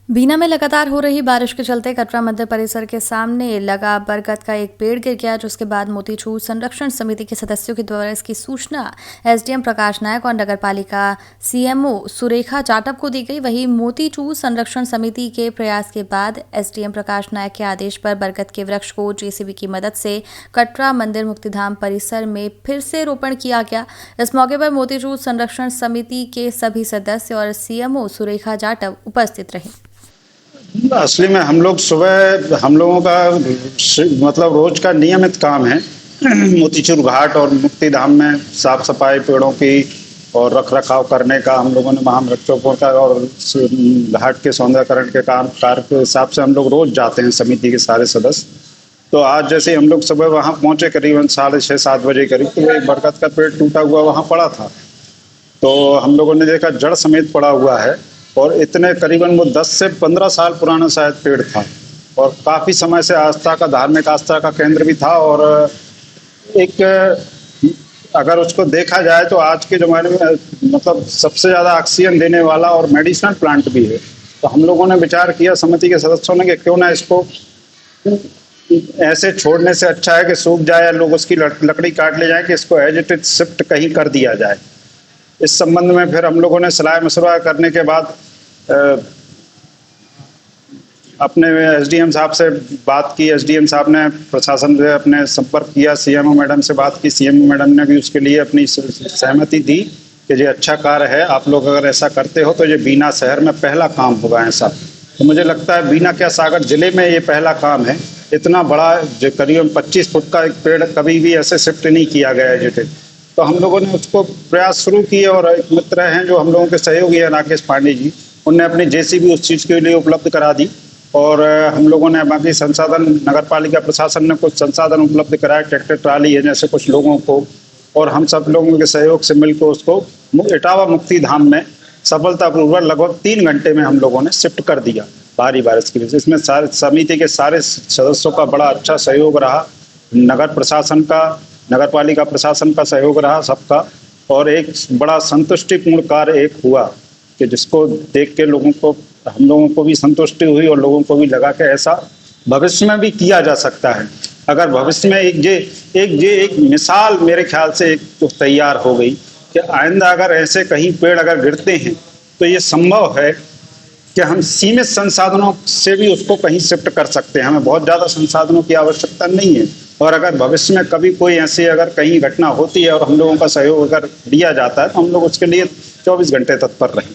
बीना में लगातार हो रही बारिश के चलते कटरा मंदिर परिसर के सामने लगा बरगद का एक पेड़ गिर गया, जिसके बाद मोतीचूर संरक्षण समिति के सदस्यों के द्वारा इसकी सूचना एसडीएम प्रकाश नायक और नगरपालिका सीएमओ सुरेखा जाटव को दी गई। वहीं मोतीचूर संरक्षण समिति के प्रयास के बाद एसडीएम प्रकाश नायक के आदेश पर बरगद के वृक्ष को जेसीबी की मदद से कटरा मंदिर मुक्तिधाम परिसर में फिर से रोपण किया गया। इस मौके पर मोतीचूर संरक्षण समिति के सभी सदस्य और सीएमओ सुरेखा जाटव उपस्थित रहे। असली में हम लोग सुबह हम लोगों का मतलब रोज का नियमित काम है मोतीचूर घाट और मुक्तिधाम में साफ सफाई पेड़ों की और रख रखाव करने का हम लोगों ने वहाँ वृक्षों का और घाट के सौंदर्यकरण के काम कार्य के हिसाब से हम लोग रोज जाते हैं समिति के सारे सदस्य। तो आज जैसे हम लोग सुबह वहाँ पहुँचे करीबन 6:30-7 बजे करीब, तो एक बरगद का पेड़ टूटा हुआ वहाँ पड़ा था। तो हम लोगों ने देखा जड़ समेत पड़ा हुआ है और इतने करीबन वो 10 से 15 साल पुराना शायद पेड़ था और काफ़ी समय से आस्था का धार्मिक आस्था का केंद्र भी था। और एक अगर उसको देखा जाए तो आज के ज़माने में मतलब सबसे ज़्यादा ऑक्सीजन देने वाला और मेडिसिनल प्लांट भी है। तो हम लोगों ने विचार किया समिति के सदस्यों ने कि क्यों ना इसको ऐसे छोड़ने से अच्छा है कि सूख जाए या लोग उसकी लकड़ी काट ले जाए कि इसको एज इट इज शिफ्ट कहीं कर दिया जाए। इस संबंध में फिर हम लोगों ने सलाह मशवरा करने के बाद अपने एसडीएम साहब से बात की। एसडीएम साहब ने प्रशासन से अपने संपर्क किया, सीएमओ मैडम से बात की। सीएमओ मैडम ने भी उसके लिए अपनी सहमति दी कि ये अच्छा कार्य है, आप लोग अगर ऐसा करते हो तो ये बीना शहर में पहला काम होगा ऐसा। तो मुझे लगता है बीना क्या सागर जिले में ये पहला काम है। इतना बड़ा जो करीबन 25 फुट का एक पेड़ कभी भी ऐसे शिफ्ट नहीं किया गया है जिसे। तो हम लोगों ने उसको प्रयास शुरू किए और एक मित्र हैं जो हम लोगों के सहयोगी है राकेश पांडे जी, उनने अपनी जेसीबी उस चीज़ के लिए उपलब्ध करा दी। और हम लोगों ने बाकी संसाधन नगरपालिका प्रशासन ने कुछ संसाधन उपलब्ध कराए, ट्रैक्टर ट्राली है जैसे कुछ लोगों को, और हम सब लोगों के सहयोग से मिलकर उसको इटावा मुक्तिधाम में सफलतापूर्वक लगभग 3 घंटे में हम लोगों ने शिफ्ट कर दिया भारी बारिश की वजह से। इसमें सारे समिति के सारे सदस्यों का बड़ा अच्छा सहयोग रहा, नगर प्रशासन का नगरपालिका प्रशासन का सहयोग रहा सबका, और एक बड़ा संतुष्टिपूर्ण कार्य एक हुआ कि जिसको देख के लोगों को हम लोगों को भी संतुष्टि हुई और लोगों को भी लगा कि ऐसा भविष्य में भी किया जा सकता है। अगर भविष्य में एक मिसाल मेरे ख्याल से एक तो तैयार हो गई कि आइंदा अगर ऐसे कहीं पेड़ अगर गिरते हैं तो ये संभव है कि हम सीमित संसाधनों से भी उसको कहीं शिफ्ट कर सकते हैं। हमें बहुत ज़्यादा संसाधनों की आवश्यकता नहीं है। और अगर भविष्य में कभी कोई ऐसी अगर कहीं घटना होती है और हम लोगों का सहयोग अगर दिया जाता है तो हम लोग उसके लिए 24 घंटे तत्पर रहें।